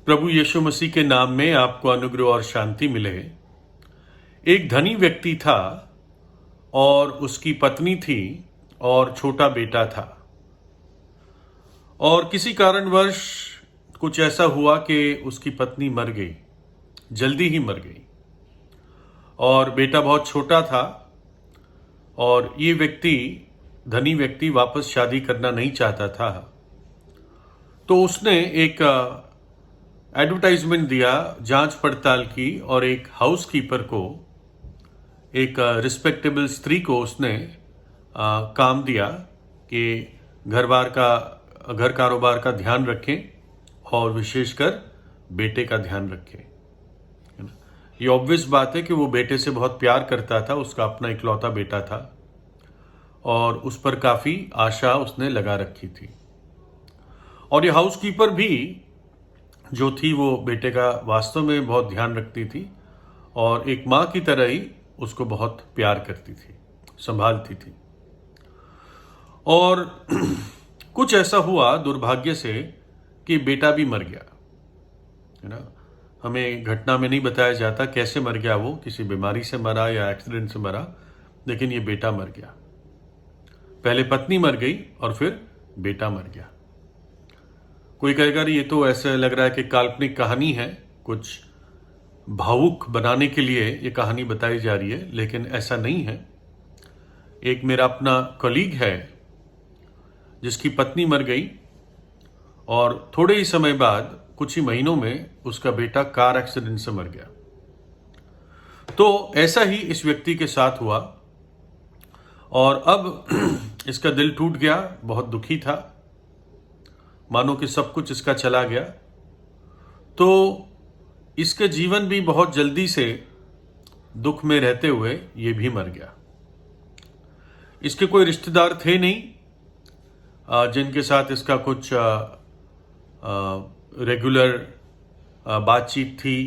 प्रभु यीशु मसीह के नाम में आपको अनुग्रह और शांति मिले। एक धनी व्यक्ति था और उसकी पत्नी थी और छोटा बेटा था। और किसी कारणवश कुछ ऐसा हुआ कि उसकी पत्नी मर गई, जल्दी ही मर गई और बेटा बहुत छोटा था। और ये धनी व्यक्ति वापस शादी करना नहीं चाहता था। तो उसने एक एडवर्टाइजमेंट दिया जांच पड़ताल की और एक हाउसकीपर को, एक रिस्पेक्टेबल स्त्री को उसने काम दिया कि घर कारोबार का ध्यान रखें और विशेषकर बेटे का ध्यान रखें। है ना? ये ऑब्वियस बात है कि वो बेटे से बहुत प्यार करता था, उसका अपना इकलौता बेटा था और उस पर काफ़ी आशा उसने लगा रखी थी। और ये हाउसकीपर भी जो थी वो बेटे का वास्तव में बहुत ध्यान रखती थी और एक माँ की तरह ही उसको बहुत प्यार करती थी, संभालती थी। और कुछ ऐसा हुआ दुर्भाग्य से कि बेटा भी मर गया। है ना? हमें घटना में नहीं बताया जाता कैसे मर गया, वो किसी बीमारी से मरा या एक्सीडेंट से मरा, लेकिन ये बेटा मर गया। पहले पत्नी मर गई और फिर बेटा मर गया। कोई कहेगा ये तो ऐसा लग रहा है कि काल्पनिक कहानी है, कुछ भावुक बनाने के लिए ये कहानी बताई जा रही है, लेकिन ऐसा नहीं है। एक मेरा अपना कलीग है जिसकी पत्नी मर गई और थोड़े ही समय बाद, कुछ ही महीनों में, उसका बेटा कार एक्सीडेंट से मर गया। तो ऐसा ही इस व्यक्ति के साथ हुआ और अब इसका दिल टूट गया, बहुत दुखी था, मानो कि सब कुछ इसका चला गया। तो इसके जीवन भी बहुत जल्दी से दुख में रहते हुए ये भी मर गया। इसके कोई रिश्तेदार थे नहीं जिनके साथ इसका कुछ रेगुलर बातचीत थी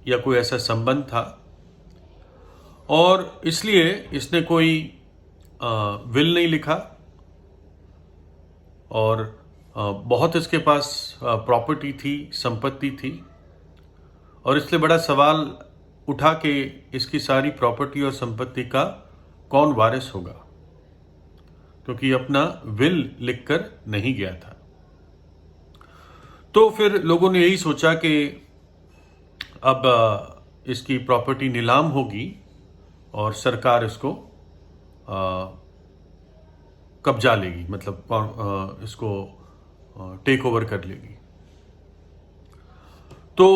या कोई ऐसा संबंध था, और इसलिए इसने कोई विल नहीं लिखा और बहुत इसके पास प्रॉपर्टी थी, संपत्ति थी, और इसलिए बड़ा सवाल उठा कि इसकी सारी प्रॉपर्टी और संपत्ति का कौन वारिस होगा, क्योंकि अपना विल लिखकर नहीं गया था। तो फिर लोगों ने यही सोचा कि अब इसकी प्रॉपर्टी नीलाम होगी और सरकार इसको कब्जा लेगी, मतलब इसको टेक ओवर कर लेगी। तो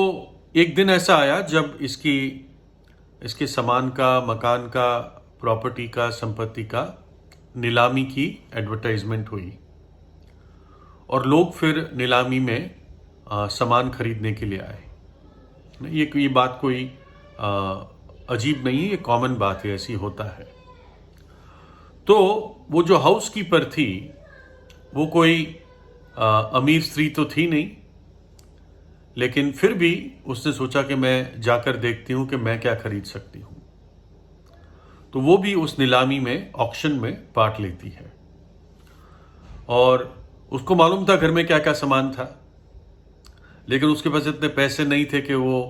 एक दिन ऐसा आया जब इसके सामान का, मकान का, प्रॉपर्टी का, संपत्ति का नीलामी की एडवर्टाइजमेंट हुई और लोग फिर नीलामी में सामान खरीदने के लिए आए। ये बात कोई अजीब नहीं है, ये कॉमन बात है, ऐसी होता है। तो वो जो हाउसकीपर थी वो कोई अमीर स्त्री तो थी नहीं, लेकिन फिर भी उसने सोचा कि मैं जाकर देखती हूँ कि मैं क्या खरीद सकती हूँ। तो वो भी उस नीलामी में, ऑक्शन में पार्ट लेती है और उसको मालूम था घर में क्या क्या सामान था, लेकिन उसके पास इतने पैसे नहीं थे कि वो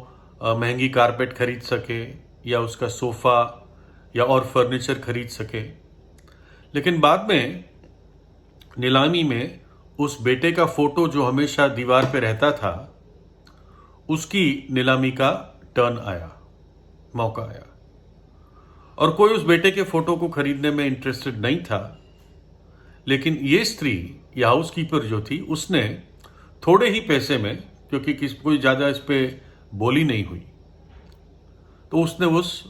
महंगी कारपेट खरीद सके या उसका सोफ़ा या और फर्नीचर खरीद सके। लेकिन बाद में नीलामी में उस बेटे का फोटो जो हमेशा दीवार पे रहता था, उसकी नीलामी का टर्न आया, मौका आया, और कोई उस बेटे के फोटो को खरीदने में इंटरेस्टेड नहीं था। लेकिन ये स्त्री, ये हाउसकीपर जो थी, उसने थोड़े ही पैसे में, क्योंकि कोई ज़्यादा इस पे बोली नहीं हुई, तो उसने उस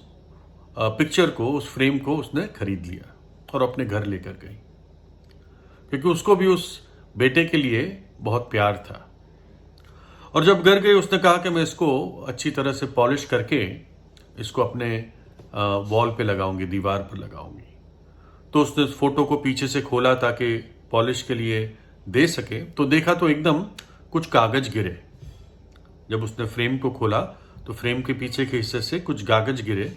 पिक्चर को, उस फ्रेम को उसने खरीद लिया और अपने घर लेकर गई, क्योंकि उसको भी उस बेटे के लिए बहुत प्यार था। और जब घर गई उसने कहा कि मैं इसको अच्छी तरह से पॉलिश करके इसको अपने वॉल पे लगाऊंगी, दीवार पर लगाऊंगी। तो उसने उस फोटो को पीछे से खोला ताकि पॉलिश के लिए दे सके, तो देखा तो एकदम कुछ कागज गिरे। जब उसने फ्रेम को खोला तो फ्रेम के पीछे के हिस्से से कुछ कागज गिरे।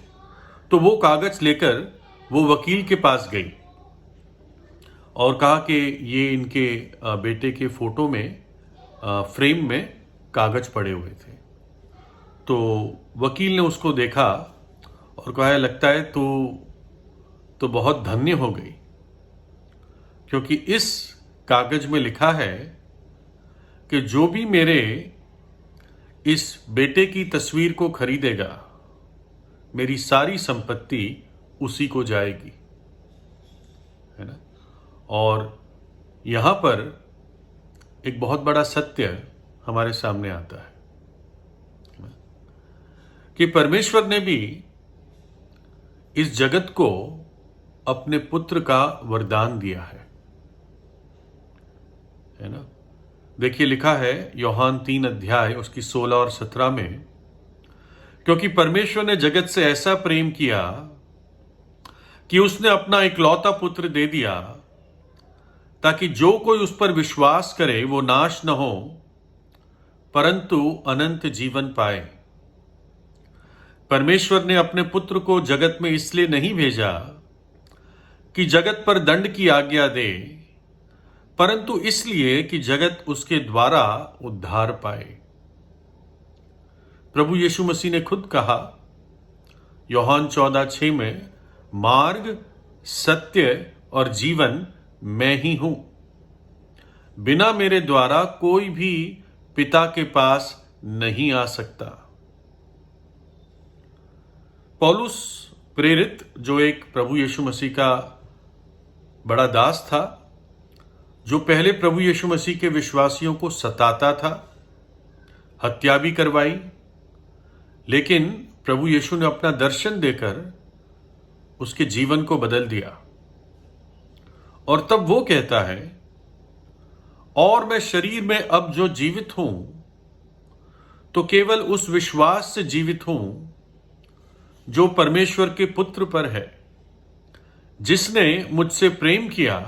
तो वो कागज लेकर वो वकील के पास गई और कहा कि ये इनके बेटे के फोटो में, फ्रेम में कागज पड़े हुए थे। तो वकील ने उसको देखा और कहा, लगता है तू तो बहुत धन्य हो गई, क्योंकि इस कागज में लिखा है कि जो भी मेरे इस बेटे की तस्वीर को खरीदेगा, मेरी सारी संपत्ति उसी को जाएगी, है ना। और यहां पर एक बहुत बड़ा सत्य हमारे सामने आता है कि परमेश्वर ने भी इस जगत को अपने पुत्र का वरदान दिया है ना। देखिए, लिखा है यूहन्ना 3 अध्याय उसकी 16 और 17 में, क्योंकि परमेश्वर ने जगत से ऐसा प्रेम किया कि उसने अपना इकलौता पुत्र दे दिया, ताकि जो कोई उस पर विश्वास करे वो नाश न हो, परंतु अनंत जीवन पाए। परमेश्वर ने अपने पुत्र को जगत में इसलिए नहीं भेजा कि जगत पर दंड की आज्ञा दे, परंतु इसलिए कि जगत उसके द्वारा उद्धार पाए। प्रभु यीशु मसीह ने खुद कहा यूहन्ना 14:6 में, मार्ग, सत्य और जीवन मैं ही हूं, बिना मेरे द्वारा कोई भी पिता के पास नहीं आ सकता। पौलुस प्रेरित, जो एक प्रभु यीशु मसीह का बड़ा दास था, जो पहले प्रभु यीशु मसीह के विश्वासियों को सताता था, हत्या भी करवाई, लेकिन प्रभु यीशु ने अपना दर्शन देकर उसके जीवन को बदल दिया। और तब वो कहता है, और मैं शरीर में अब जो जीवित हूं, तो केवल उस विश्वास से जीवित हूं जो परमेश्वर के पुत्र पर है, जिसने मुझसे प्रेम किया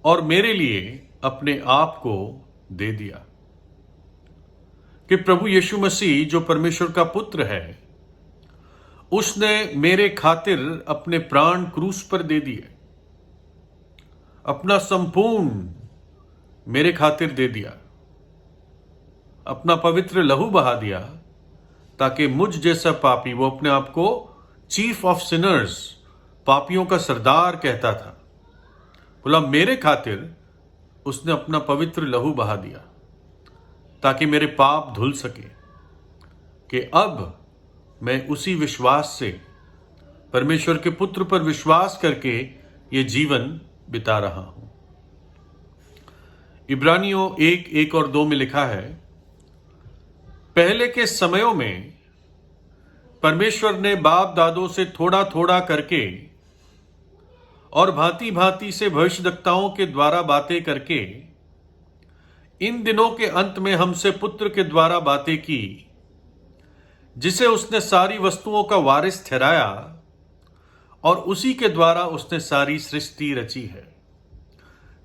और मेरे लिए अपने आप को दे दिया। कि प्रभु यीशु मसीह जो परमेश्वर का पुत्र है, उसने मेरे खातिर अपने प्राण क्रूस पर दे दिए, अपना संपूर्ण मेरे खातिर दे दिया, अपना पवित्र लहू बहा दिया, ताकि मुझ जैसा पापी, वो अपने आप को चीफ ऑफ सिनर्स, पापियों का सरदार कहता था, बोला मेरे खातिर उसने अपना पवित्र लहू बहा दिया, ताकि मेरे पाप धुल सके, कि अब मैं उसी विश्वास से परमेश्वर के पुत्र पर विश्वास करके ये जीवन बिता रहा हूं। इब्रानियों 1:1 और 2 में लिखा है, पहले के समयों में परमेश्वर ने बाप दादों से थोड़ा थोड़ा करके और भांति भांति से भविष्यद्वक्ताओं के द्वारा बातें करके इन दिनों के अंत में हमसे पुत्र के द्वारा बातें की, जिसे उसने सारी वस्तुओं का वारिस ठहराया और उसी के द्वारा उसने सारी सृष्टि रची है।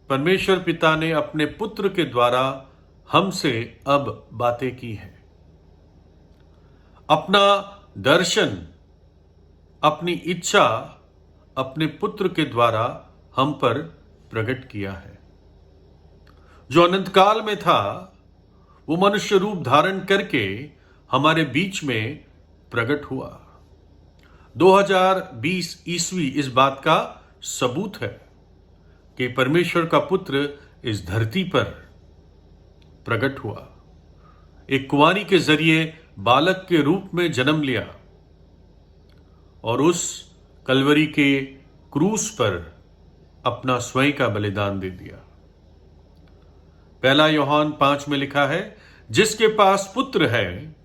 परमेश्वर पिता ने अपने पुत्र के द्वारा हमसे अब बातें की है, अपना दर्शन, अपनी इच्छा अपने पुत्र के द्वारा हम पर प्रकट किया है। जो अनंत काल में था, वो मनुष्य रूप धारण करके हमारे बीच में प्रकट हुआ। 2020 ईस्वी इस बात का सबूत है कि परमेश्वर का पुत्र इस धरती पर प्रकट हुआ, एक कुंवारी के जरिए बालक के रूप में जन्म लिया और उस कलवरी के क्रूस पर अपना स्वयं का बलिदान दे दिया। पहला यूहन्ना 5 में लिखा है, जिसके पास पुत्र है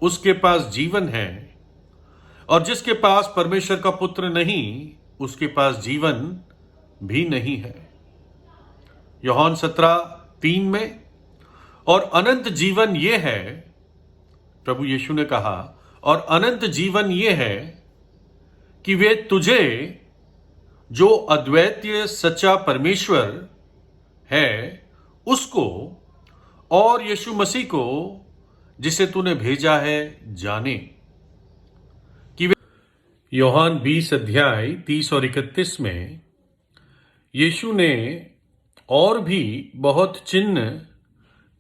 उसके पास जीवन है, और जिसके पास परमेश्वर का पुत्र नहीं उसके पास जीवन भी नहीं है। यूहन्ना 17:3 में, और अनंत जीवन ये है, प्रभु यीशु ने कहा, और अनंत जीवन ये है कि वे तुझे, जो अद्वितीय सच्चा परमेश्वर है, उसको और यीशु मसीह को जिसे तूने भेजा है जाने। कि वे यूहन्ना 20 अध्याय 30 और 31 में यीशु ने और भी बहुत चिन्ह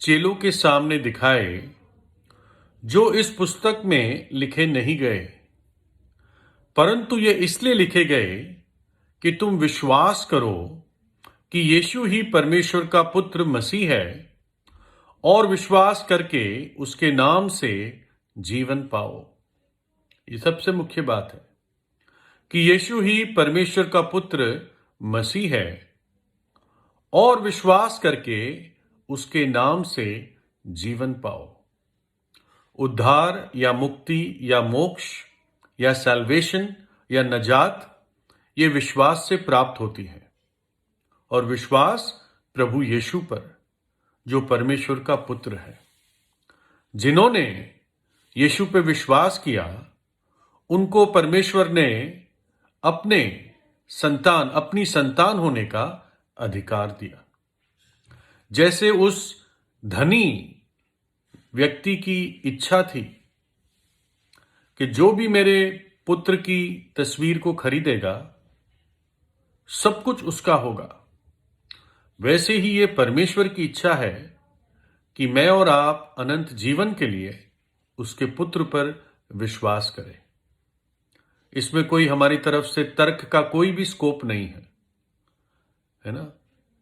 चेलों के सामने दिखाए जो इस पुस्तक में लिखे नहीं गए, परंतु ये इसलिए लिखे गए कि तुम विश्वास करो कि यीशु ही परमेश्वर का पुत्र मसीह है और विश्वास करके उसके नाम से जीवन पाओ। ये सबसे मुख्य बात है कि यीशु ही परमेश्वर का पुत्र मसीह है और विश्वास करके उसके नाम से जीवन पाओ। उद्धार या मुक्ति या मोक्ष या सैल्वेशन या नजात ये विश्वास से प्राप्त होती है, और विश्वास प्रभु यीशु पर जो परमेश्वर का पुत्र है। जिन्होंने यीशु पे विश्वास किया उनको परमेश्वर ने अपनी संतान होने का अधिकार दिया। जैसे उस धनी व्यक्ति की इच्छा थी कि जो भी मेरे पुत्र की तस्वीर को खरीदेगा सब कुछ उसका होगा, वैसे ही ये परमेश्वर की इच्छा है कि मैं और आप अनंत जीवन के लिए उसके पुत्र पर विश्वास करें। इसमें कोई हमारी तरफ से तर्क का कोई भी स्कोप नहीं है ना।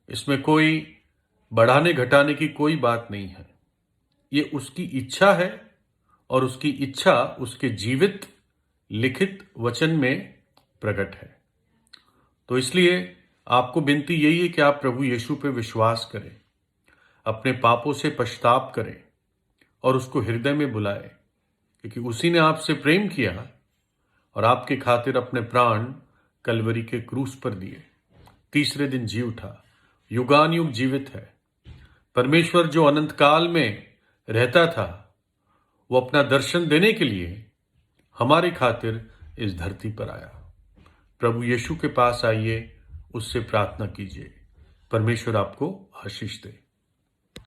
इसमें कोई बढ़ाने घटाने की कोई बात नहीं है। ये उसकी इच्छा है और उसकी इच्छा उसके जीवित लिखित वचन में प्रकट है। तो इसलिए आपको विनती यही है कि आप प्रभु यीशु पे विश्वास करें, अपने पापों से पश्चाताप करें और उसको हृदय में बुलाएं, क्योंकि उसी ने आपसे प्रेम किया और आपके खातिर अपने प्राण कलवरी के क्रूस पर दिए। तीसरे दिन जी उठा, युगान युग जीवित है। परमेश्वर जो अनंत काल में रहता था वो अपना दर्शन देने के लिए हमारे खातिर इस धरती पर आया। प्रभु यीशु के पास आइए, उससे प्रार्थना कीजिए। परमेश्वर आपको आशीष दे।